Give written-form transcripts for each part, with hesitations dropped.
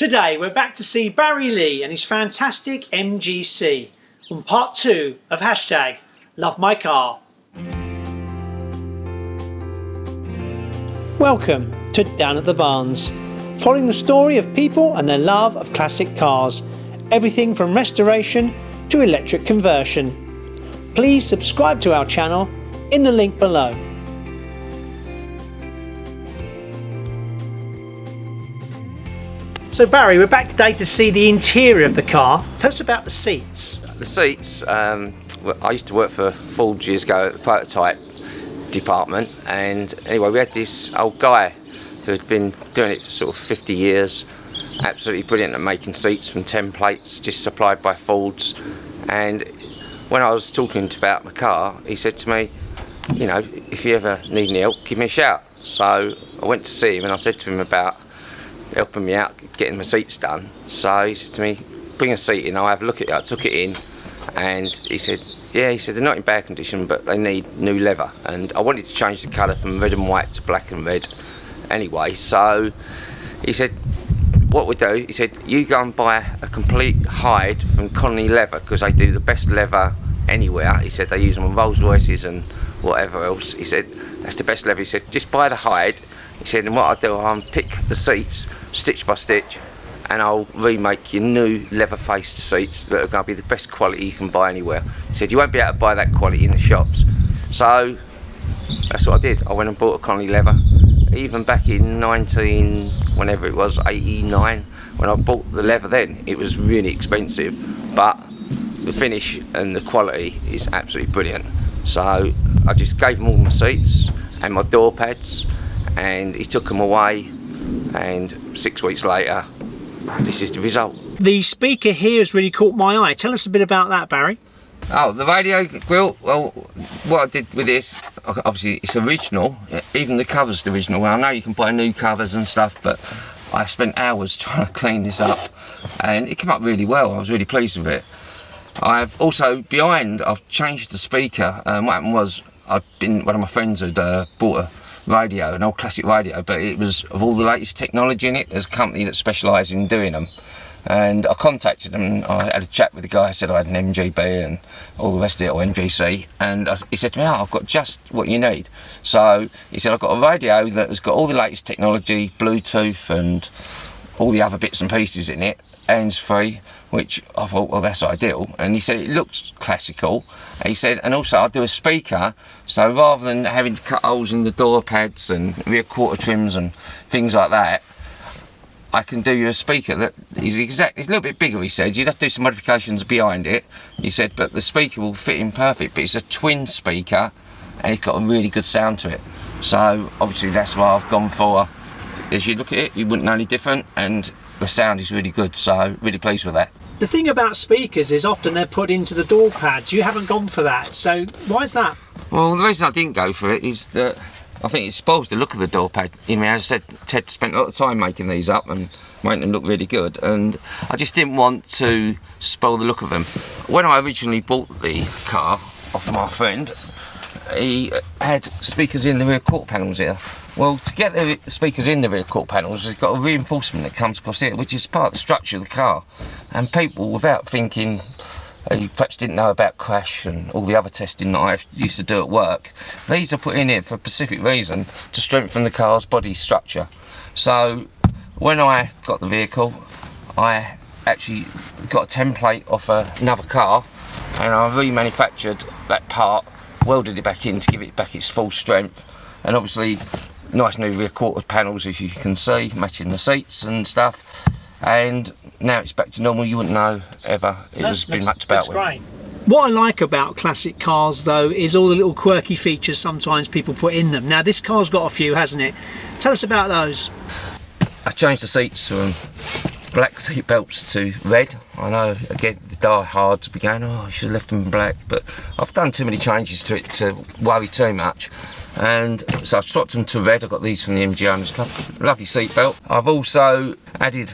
Today we're back to see Barry Lee and his fantastic MGC on part 2 of hashtag Love My Car. Welcome to Down at the Barns, following the story of people and their love of classic cars, everything from restoration to electric conversion. Please subscribe to our channel in the link below. So Barry, we're back today to see the interior of the car. Tell us about the seats. The seats, I used to work for Ford years ago at the prototype department, and anyway we had this old guy who had been doing it for sort of 50 years, absolutely brilliant at making seats from templates just supplied by Fords. And when I was talking about my car, he said to me, you know, if you ever need any help, give me a shout. So I went to see him and I said to him about helping me out getting my seats done. So he said to me, bring a seat in, I'll have a look at it. I took it in and he said, yeah, he said they're not in bad condition but they need new leather, and I wanted to change the colour from red and white to black and red anyway. So he said what we do, he said you go and buy a complete hide from Connolly Leather because they do the best leather anywhere. He said they use them on Rolls Royces and whatever else. He said that's the best leather. He said just buy the hide. He said and what I'll do, I'll pick the seats stitch by stitch and I'll remake your new leather faced seats that are going to be the best quality you can buy anywhere. He said you won't be able to buy that quality in the shops. So that's what I did. I went and bought a Connolly Leather. Even back in 89, when I bought the leather then, it was really expensive, but the finish and the quality is absolutely brilliant. So I just gave him all my seats and my door pads, and he took them away, and 6 weeks later this is the result. The speaker here has really caught my eye. Tell us a bit about that, Barry. Oh, the radio grill, well, what I did with this, obviously it's original, even the cover's the original. Well, I know you can buy new covers and stuff, but I spent hours trying to clean this up and it came up really well. I was really pleased with it. I've also, I've changed the speaker. What happened was, one of my friends had bought a radio, an old classic radio, but it was of all the latest technology in it. There's a company that specialises in doing them. And I contacted them and I had a chat with the guy. I said I had an MGB and all the rest of it, or MGC, and he said to me, oh, I've got just what you need. So he said I've got a radio that has got all the latest technology, Bluetooth and all the other bits and pieces in it, hands-free, which I thought, well, that's ideal. And he said it looks classical. And he said, and also I'll do a speaker, so rather than having to cut holes in the door pads and rear quarter trims and things like that, I can do you a speaker that is it's a little bit bigger, he said. You'd have to do some modifications behind it, he said, but the speaker will fit in perfect. But it's a twin speaker and it's got a really good sound to it. So obviously that's why I've gone for, as you look at it, you wouldn't know any different, and the sound is really good, so really pleased with that. The thing about speakers is often they're put into the door pads. You haven't gone for that, so why is that? Well, the reason I didn't go for it is that I think it spoils the look of the door pad. I mean, as I said, Ted spent a lot of time making these up and making them look really good, and I just didn't want to spoil the look of them. When I originally bought the car off my friend, he had speakers in the rear quarter panels here. Well, to get the speakers in the rear quarter panels, there's got a reinforcement that comes across here, which is part of the structure of the car. And people, without thinking, who perhaps didn't know about crash and all the other testing that I used to do at work, these are put in here for a specific reason, to strengthen the car's body structure. So when I got the vehicle, I actually got a template off another car and I remanufactured that part, welded it back in to give it back its full strength, and obviously nice new rear quarter panels, as you can see, matching the seats and stuff. And now it's back to normal. You wouldn't know ever it was been much about with. Great. What I like about classic cars though is all the little quirky features sometimes people put in them. Now this car's got a few, hasn't it? Tell us about those. I changed the seats from black seat belts to red. I know, again, the die hard to be going, oh, I should have left them in black, but I've done too many changes to it to worry too much. And so I've swapped them to red. I got these from the MG Owners Club. Lovely seat belt. I've also added,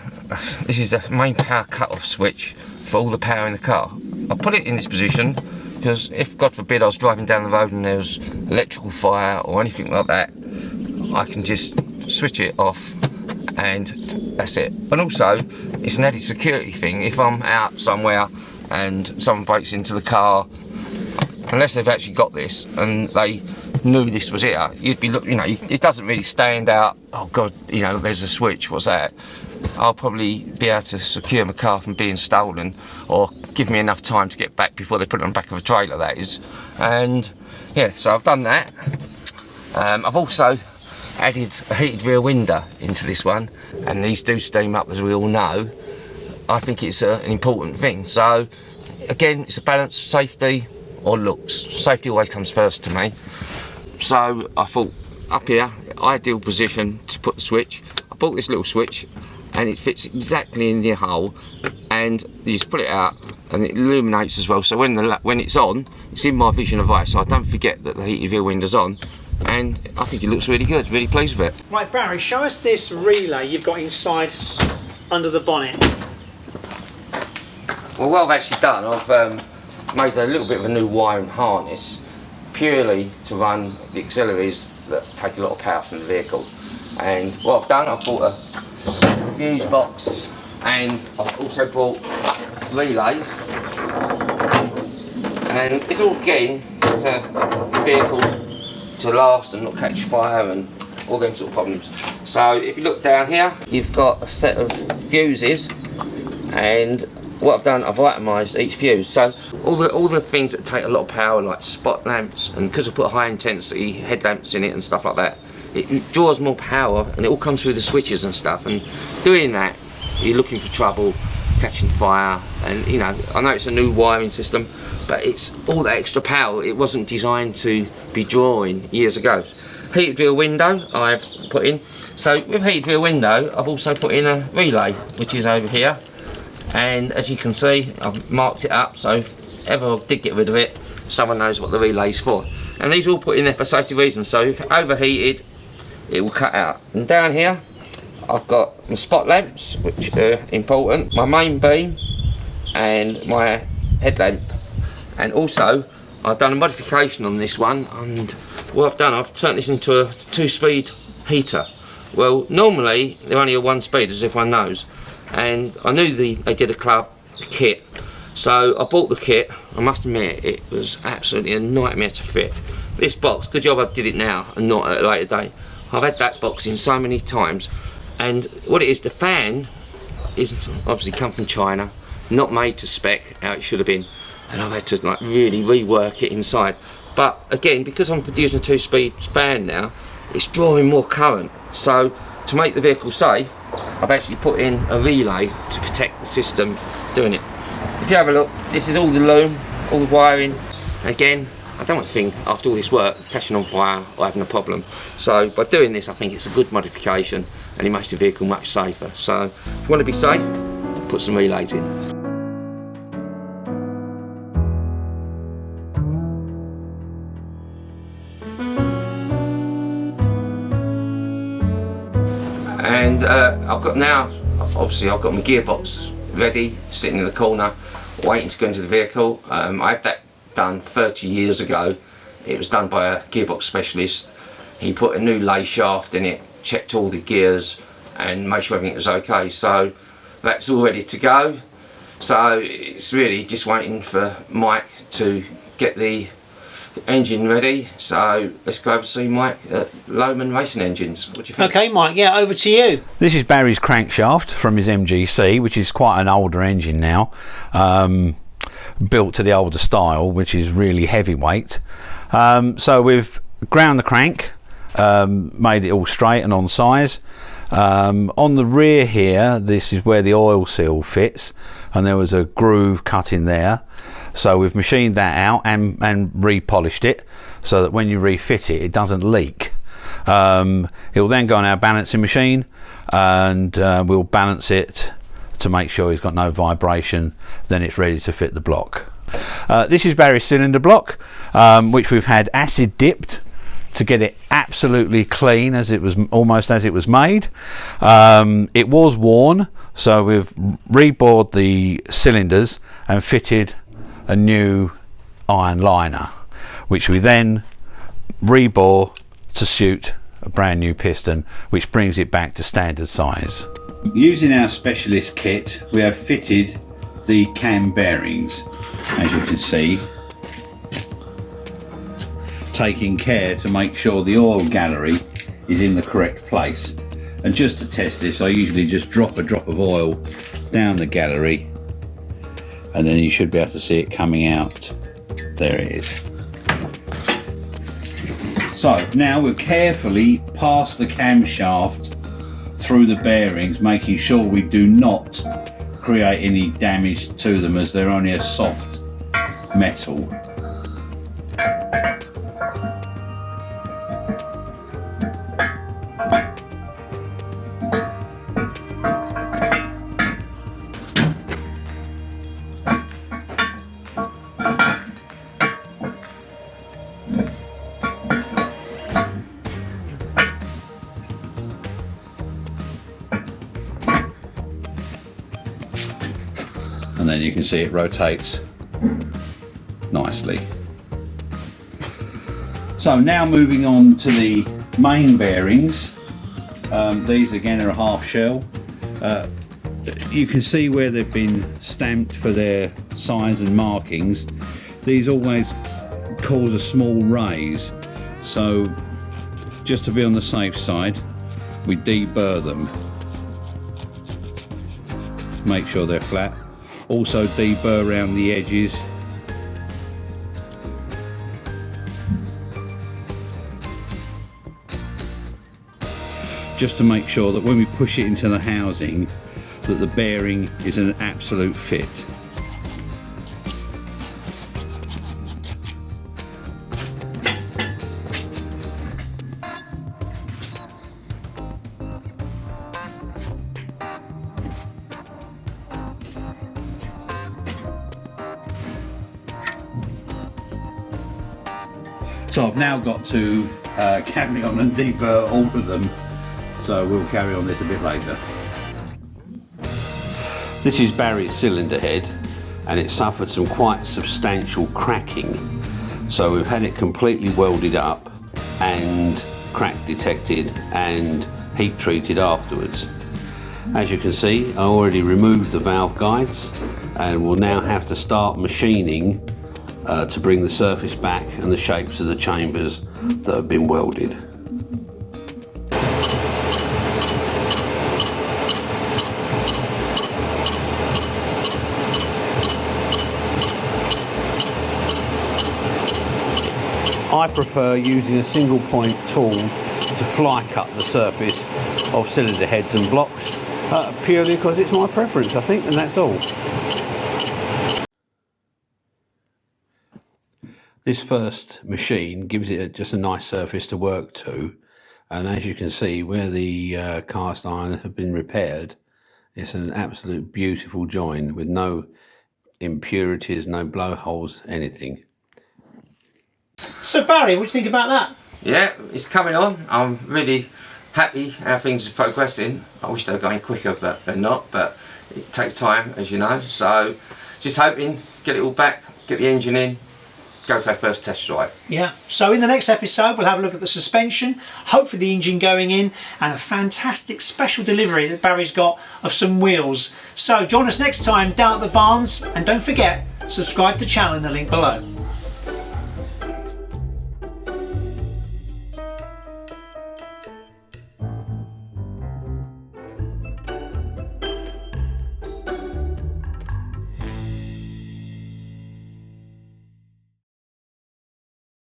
this is the main power cut-off switch for all the power in the car. I put it in this position because if, God forbid, I was driving down the road and there was electrical fire or anything like that, I can just switch it off and that's it. And also, it's an added security thing. If I'm out somewhere and someone breaks into the car, unless they've actually got this and they knew this was it, you'd be looking, you know, it doesn't really stand out, oh god, you know, there's a switch, what's that? I'll probably be able to secure my car from being stolen, or give me enough time to get back before they put it on the back of a trailer, that is. And yeah, so I've done that. I've also added a heated rear window into this one, and these do steam up, as we all know. I think it's an important thing. So again, it's a balance, safety or looks. Safety always comes first to me. So I thought, up here, ideal position to put the switch. I bought this little switch and it fits exactly in the hole, and you just put it out and it illuminates as well, so when it's on, it's in my vision of eye, so I don't forget that the heated rear window's on, and I think it looks really good, really pleased with it. Right, Barry, show us this relay you've got inside under the bonnet. Well, what I've actually done, I've made a little bit of a new wiring harness purely to run the auxiliaries that take a lot of power from the vehicle. And what I've done, I've bought a fuse box, and I've also bought relays, and it's all again for the vehicle to last and not catch fire and all them sort of problems. So if you look down here, you've got a set of fuses, and what I've done, I've itemised each fuse. So all the things that take a lot of power, like spot lamps, and because I put high intensity headlamps in it and stuff like that, it draws more power, and it all comes through the switches and stuff. And doing that, you're looking for trouble, catching fire, and you know, I know it's a new wiring system, but it's all that extra power. It wasn't designed to be drawing years ago. Heated rear window I've put in. So with heated rear window, I've also put in a relay, which is over here. And as you can see, I've marked it up, so if ever I did get rid of it, someone knows what the relay's for. And these are all put in there for safety reasons, so if overheated, it will cut out. And down here, I've got my spot lamps, which are important, my main beam, and my headlamp. And also, I've done a modification on this one, and what I've done, I've turned this into a 2-speed heater. Well, normally, they're only a 1-speed, as everyone knows. And I knew they did a club kit, so I bought the kit. I must admit, it was absolutely a nightmare to fit. This box, good job I did it now and not at a later date. I've had that box in so many times, and what it is, the fan is obviously come from China, not made to spec how it should have been, and I've had to like really rework it inside. But again, because I'm using a 2-speed fan now, it's drawing more current. So to make the vehicle safe, I've actually put in a relay to protect the system doing it. If you have a look, this is all the loom, all the wiring. Again, I don't want to think after all this work catching on fire or having a problem. So by doing this, I think it's a good modification, and it makes the vehicle much safer. So if you want to be safe, put some relays in. And I've got my gearbox ready, sitting in the corner, waiting to go into the vehicle. I had that done 30 years ago. It was done by a gearbox specialist. He put a new lay shaft in it, checked all the gears, and made sure everything was okay. So that's all ready to go. So it's really just waiting for Mike to get the engine ready. So let's go over to see Mike at Lowman Racing Engines. What do you think? Okay, Mike, yeah, over to you. This is Barry's crankshaft from his MGC, which is quite an older engine now, built to the older style, which is really heavyweight. So we've ground the crank, made it all straight and on size. On the rear here, this is where the oil seal fits, and there was a groove cut in there. So we've machined that out and repolished it so that when you refit it, it doesn't leak. It will then go on our balancing machine, and we'll balance it to make sure it's got no vibration. Then it's ready to fit the block. This is Barry's cylinder block, which we've had acid dipped to get it absolutely clean, as it was almost as it was made. It was worn, so we've rebored the cylinders and fitted a new iron liner, which we then rebore to suit a brand new piston, which brings it back to standard size. Using our specialist kit, we have fitted the cam bearings, as you can see, taking care to make sure the oil gallery is in the correct place. And just to test this, I usually just drop a drop of oil down the gallery, and then you should be able to see it coming out. There it is. So now we'll carefully pass the camshaft through the bearings, making sure we do not create any damage to them, as they're only a soft metal. And then you can see it rotates nicely. So now moving on to the main bearings. These again are a half shell. You can see where they've been stamped for their signs and markings. These always cause a small raise, so just to be on the safe side, we deburr them. Make sure they're flat. Also deburr around the edges. Just to make sure that when we push it into the housing, that the bearing is an absolute fit. So I've now got to carry on and deburr all of them, so we'll carry on this a bit later. This is Barry's cylinder head, and it suffered some quite substantial cracking, so we've had it completely welded up and crack detected and heat treated afterwards. As you can see, I already removed the valve guides, and we'll now have to start machining to bring the surface back and the shapes of the chambers that have been welded. I prefer using a single point tool to fly cut the surface of cylinder heads and blocks, purely because it's my preference, I think, and that's all. This first machine gives it just a nice surface to work to, and as you can see where the cast iron have been repaired, it's an absolute beautiful join with no impurities, no blowholes, anything. So Barry, what do you think about that? Yeah, it's coming on. I'm really happy how things are progressing. I wish they were going quicker, but they're not, but it takes time, as you know. So just hoping, get it all back, get the engine in, go for our first test drive. Yeah, so in the next episode we'll have a look at the suspension, hopefully the engine going in, and a fantastic special delivery that Barry's got of some wheels. So join us next time down at the Barns, and don't forget, subscribe to the channel in the link below.